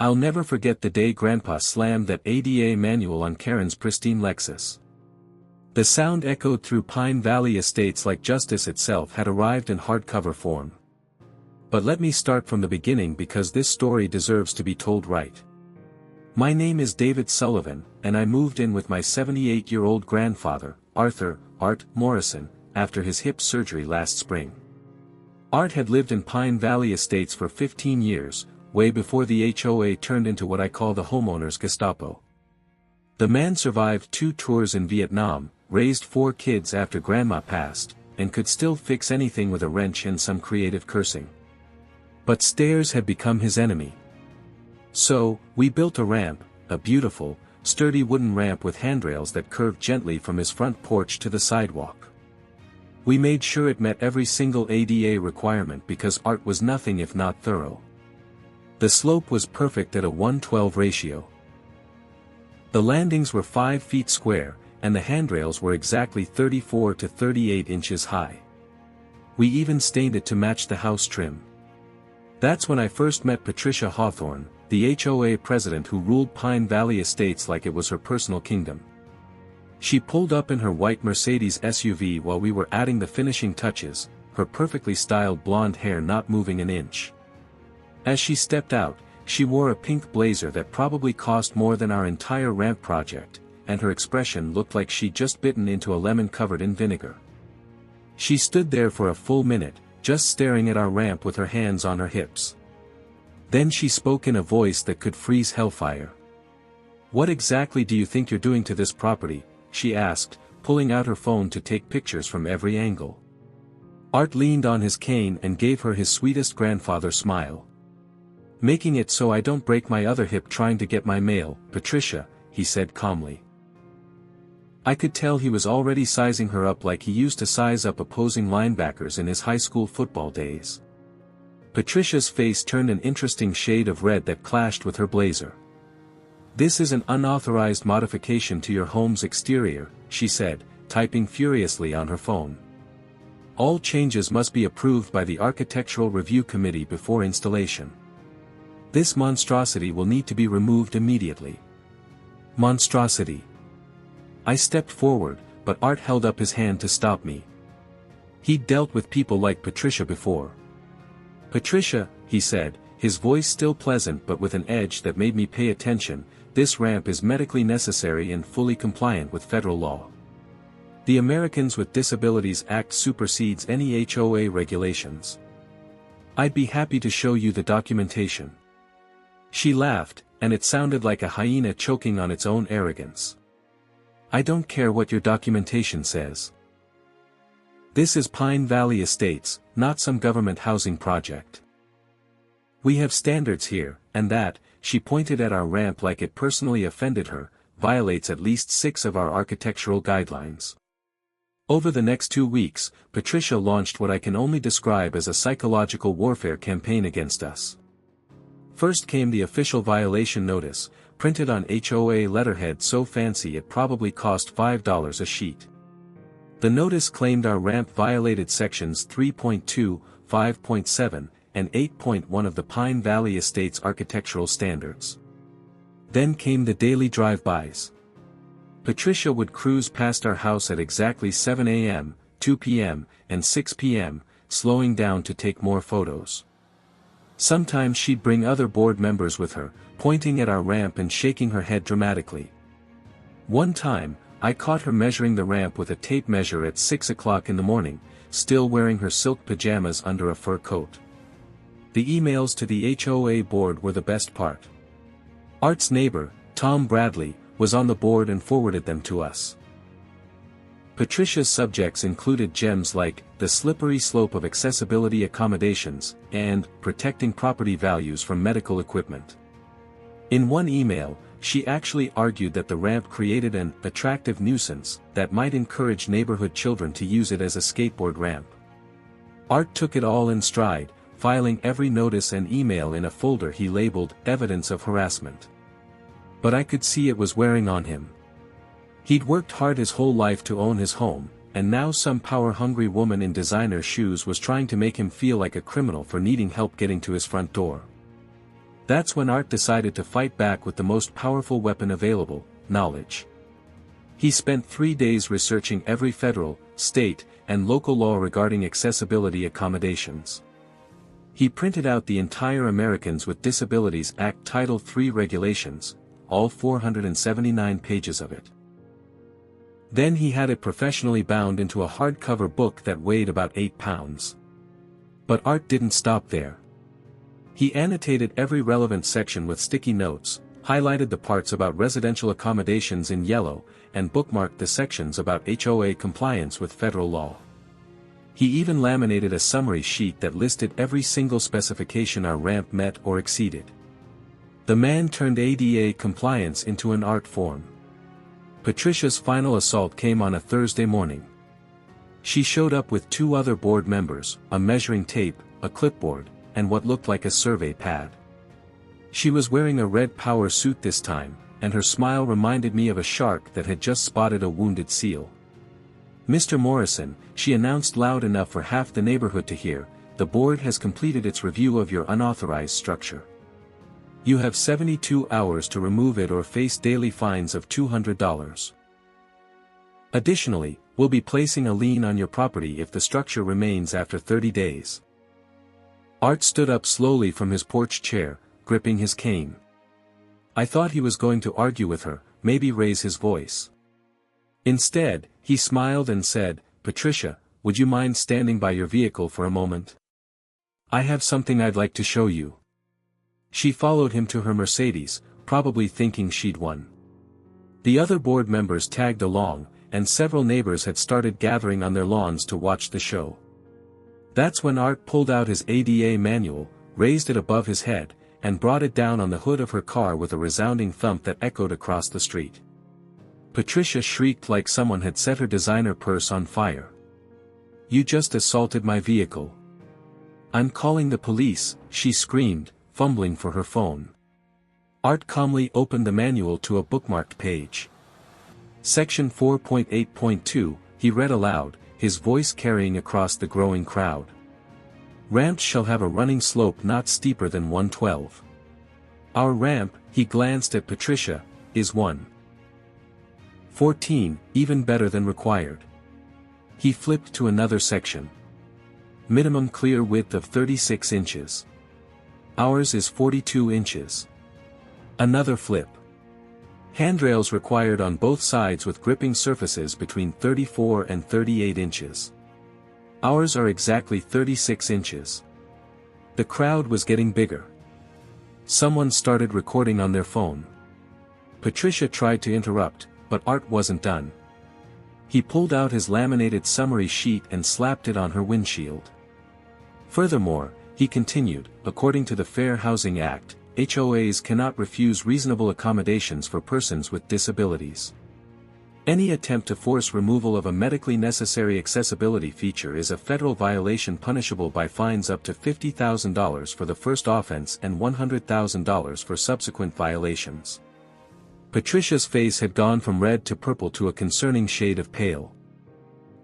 I'll never forget the day Grandpa slammed that ADA manual on Karen's pristine Lexus. The sound echoed through Pine Valley estates like justice itself had arrived in hardcover form. But let me start from the beginning because this story deserves to be told right. My name is David Sullivan, and I moved in with my 78-year-old grandfather, Art Morrison, after his hip surgery last spring. Art had lived in Pine Valley Estates for 15 years, way before the HOA turned into what I call the homeowner's Gestapo. The man survived 2 tours in Vietnam, raised 4 kids after Grandma passed, and could still fix anything with a wrench and some creative cursing. But stairs had become his enemy. So, we built a ramp, a beautiful, sturdy wooden ramp with handrails that curved gently from his front porch to the sidewalk. We made sure it met every single ADA requirement because Art was nothing if not thorough. The slope was perfect at a 1:12 ratio. The landings were 5 feet square, and the handrails were exactly 34 to 38 inches high. We even stained it to match the house trim. That's when I first met Patricia Hawthorne, the HOA president who ruled Pine Valley Estates like it was her personal kingdom. She pulled up in her white Mercedes SUV while we were adding the finishing touches, her perfectly styled blonde hair not moving an inch. As she stepped out, she wore a pink blazer that probably cost more than our entire ramp project, and her expression looked like she'd just bitten into a lemon covered in vinegar. She stood there for a full minute, just staring at our ramp with her hands on her hips. Then she spoke in a voice that could freeze hellfire. "What exactly do you think you're doing to this property?" she asked, pulling out her phone to take pictures from every angle. Art leaned on his cane and gave her his sweetest grandfather smile. "Making it so I don't break my other hip trying to get my mail, Patricia," he said calmly. I could tell he was already sizing her up like he used to size up opposing linebackers in his high school football days. Patricia's face turned an interesting shade of red that clashed with her blazer. "This is an unauthorized modification to your home's exterior," she said, typing furiously on her phone. "All changes must be approved by the Architectural Review Committee before installation. This monstrosity will need to be removed immediately." Monstrosity. I stepped forward, but Art held up his hand to stop me. He'd dealt with people like Patricia before. "Patricia," he said, his voice still pleasant but with an edge that made me pay attention, "this ramp is medically necessary and fully compliant with federal law. The Americans with Disabilities Act supersedes any HOA regulations. I'd be happy to show you the documentation." She laughed, and it sounded like a hyena choking on its own arrogance. "I don't care what your documentation says. This is Pine Valley Estates, not some government housing project. We have standards here, and that," she pointed at our ramp like it personally offended her, "violates at least 6 of our architectural guidelines." Over the next 2 weeks, Patricia launched what I can only describe as a psychological warfare campaign against us. First came the official violation notice, printed on HOA letterhead so fancy it probably cost $5 a sheet. The notice claimed our ramp violated sections 3.2, 5.7, and 8.1 of the Pine Valley Estates architectural standards. Then came the daily drive-bys. Patricia would cruise past our house at exactly 7 a.m., 2 p.m., and 6 p.m., slowing down to take more photos. Sometimes she'd bring other board members with her, pointing at our ramp and shaking her head dramatically. One time, I caught her measuring the ramp with a tape measure at 6 o'clock in the morning, still wearing her silk pajamas under a fur coat. The emails to the HOA board were the best part. Art's neighbor, Tom Bradley, was on the board and forwarded them to us. Patricia's subjects included gems like, the slippery slope of accessibility accommodations, and, protecting property values from medical equipment. In one email, she actually argued that the ramp created an attractive nuisance that might encourage neighborhood children to use it as a skateboard ramp. Art took it all in stride, filing every notice and email in a folder he labeled evidence of harassment. But I could see it was wearing on him. He'd worked hard his whole life to own his home, and now some power-hungry woman in designer shoes was trying to make him feel like a criminal for needing help getting to his front door. That's when Art decided to fight back with the most powerful weapon available, knowledge. He spent 3 days researching every federal, state, and local law regarding accessibility accommodations. He printed out the entire Americans with Disabilities Act Title III regulations, all 479 pages of it. Then he had it professionally bound into a hardcover book that weighed about 8 pounds. But Art didn't stop there. He annotated every relevant section with sticky notes, highlighted the parts about residential accommodations in yellow, and bookmarked the sections about HOA compliance with federal law. He even laminated a summary sheet that listed every single specification our ramp met or exceeded. The man turned ADA compliance into an art form. Patricia's final assault came on a Thursday morning. She showed up with 2 other board members, a measuring tape, a clipboard, and what looked like a survey pad. She was wearing a red power suit this time, and her smile reminded me of a shark that had just spotted a wounded seal. "Mr. Morrison," she announced loud enough for half the neighborhood to hear, "the board has completed its review of your unauthorized structure. You have 72 hours to remove it or face daily fines of $200. Additionally, we'll be placing a lien on your property if the structure remains after 30 days. Art stood up slowly from his porch chair, gripping his cane. I thought he was going to argue with her, maybe raise his voice. Instead, he smiled and said, "Patricia, would you mind standing by your vehicle for a moment? I have something I'd like to show you." She followed him to her Mercedes, probably thinking she'd won. The other board members tagged along, and several neighbors had started gathering on their lawns to watch the show. That's when Art pulled out his ADA manual, raised it above his head, and brought it down on the hood of her car with a resounding thump that echoed across the street. Patricia shrieked like someone had set her designer purse on fire. "You just assaulted my vehicle. I'm calling the police," she screamed, fumbling for her phone. Art calmly opened the manual to a bookmarked page. Section 4.8.2, he read aloud, his voice carrying across the growing crowd. "Ramps shall have a running slope not steeper than 112. Our ramp," he glanced at Patricia, "is 114, even better than required." He flipped to another section. "Minimum clear width of 36 inches. Ours is 42 inches. Another flip. Handrails required on both sides with gripping surfaces between 34 and 38 inches. Ours are exactly 36 inches. The crowd was getting bigger. Someone started recording on their phone. Patricia tried to interrupt, but Art wasn't done. He pulled out his laminated summary sheet and slapped it on her windshield. Furthermore, he continued, according to the Fair Housing Act, HOAs cannot refuse reasonable accommodations for persons with disabilities. Any attempt to force removal of a medically necessary accessibility feature is a federal violation punishable by fines up to $50,000 for the first offense and $100,000 for subsequent violations. Patricia's face had gone from red to purple to a concerning shade of pale.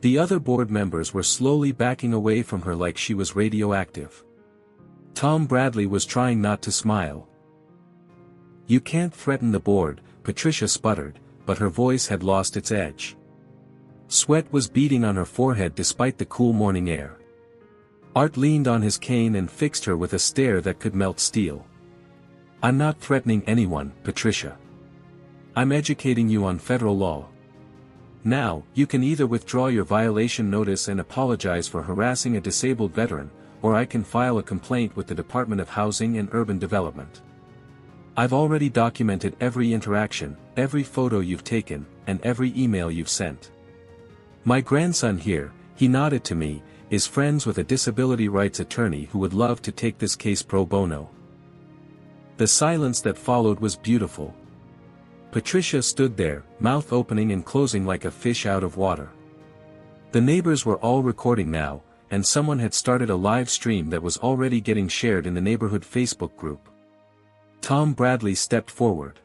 The other board members were slowly backing away from her like she was radioactive. Tom Bradley was trying not to smile. "You can't threaten the board," Patricia sputtered, but her voice had lost its edge. Sweat was beading on her forehead despite the cool morning air. Art leaned on his cane and fixed her with a stare that could melt steel. "I'm not threatening anyone, Patricia. I'm educating you on federal law. Now, you can either withdraw your violation notice and apologize for harassing a disabled veteran, or I can file a complaint with the Department of Housing and Urban Development. I've already documented every interaction, every photo you've taken, and every email you've sent. My grandson here," he nodded to me, "is friends with a disability rights attorney who would love to take this case pro bono." The silence that followed was beautiful. Patricia stood there, mouth opening and closing like a fish out of water. The neighbors were all recording now, and someone had started a live stream that was already getting shared in the neighborhood Facebook group. Tom Bradley stepped forward.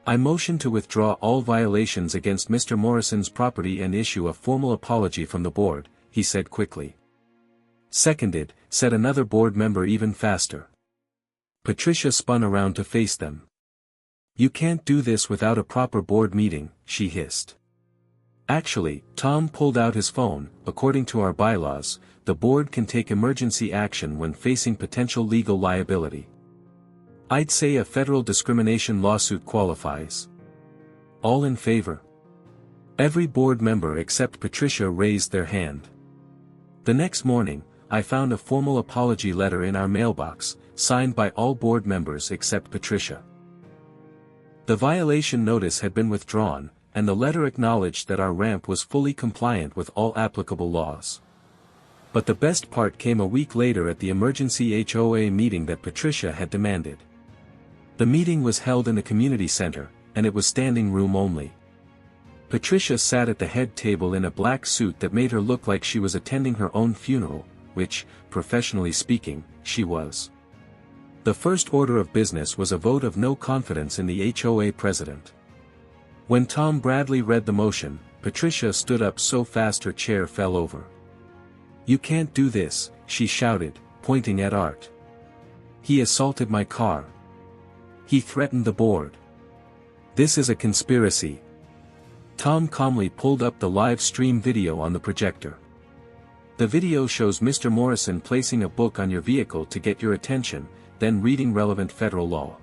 "I motion to withdraw all violations against Mr. Morrison's property and issue a formal apology from the board," he said quickly. "Seconded," said another board member even faster. Patricia spun around to face them. "You can't do this without a proper board meeting," she hissed. "Actually," Tom pulled out his phone, "according to our bylaws, the board can take emergency action when facing potential legal liability. I'd say a federal discrimination lawsuit qualifies." All in favor? Every board member except Patricia raised their hand. The next morning, I found a formal apology letter in our mailbox, signed by all board members except Patricia. The violation notice had been withdrawn, and the letter acknowledged that our ramp was fully compliant with all applicable laws. But the best part came a week later at the emergency HOA meeting that Patricia had demanded. The meeting was held in the community center, and it was standing room only. Patricia sat at the head table in a black suit that made her look like she was attending her own funeral, which, professionally speaking, she was. The first order of business was a vote of no confidence in the HOA president. When Tom Bradley read the motion, Patricia stood up so fast her chair fell over. "You can't do this," she shouted, pointing at Art. "He assaulted my car. He threatened the board. This is a conspiracy." Tom calmly pulled up the live stream video on the projector. The video shows Mr. Morrison placing a book on your vehicle to get your attention, then reading relevant federal law.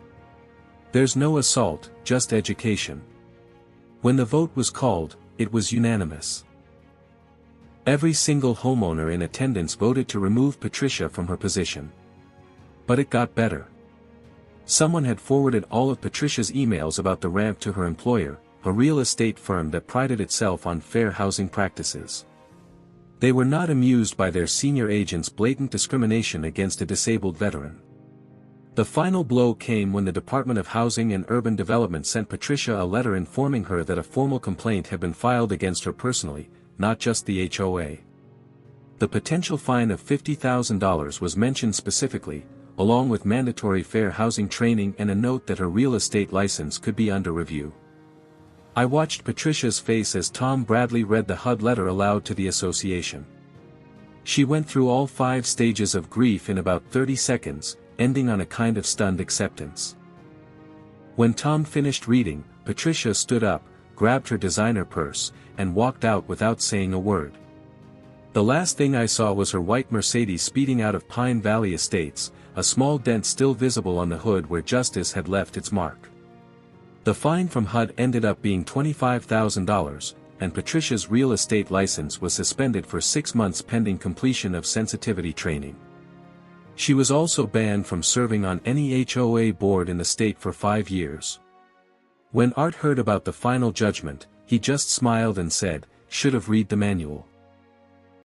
There's no assault, just education. When the vote was called, it was unanimous. Every single homeowner in attendance voted to remove Patricia from her position. But it got better. Someone had forwarded all of Patricia's emails about the ramp to her employer, a real estate firm that prided itself on fair housing practices. They were not amused by their senior agent's blatant discrimination against a disabled veteran. The final blow came when the Department of Housing and Urban Development sent Patricia a letter informing her that a formal complaint had been filed against her personally, not just the HOA. The potential fine of $50,000 was mentioned specifically, along with mandatory fair housing training and a note that her real estate license could be under review. I watched Patricia's face as Tom Bradley read the HUD letter aloud to the association. She went through all 5 stages of grief in about 30 seconds, ending on a kind of stunned acceptance. When Tom finished reading, Patricia stood up, grabbed her designer purse, and walked out without saying a word. The last thing I saw was her white Mercedes speeding out of Pine Valley Estates, a small dent still visible on the hood where justice had left its mark. The fine from HUD ended up being $25,000, and Patricia's real estate license was suspended for 6 months pending completion of sensitivity training. She was also banned from serving on any HOA board in the state for 5 years. When Art heard about the final judgment, he just smiled and said, "Should have read the manual."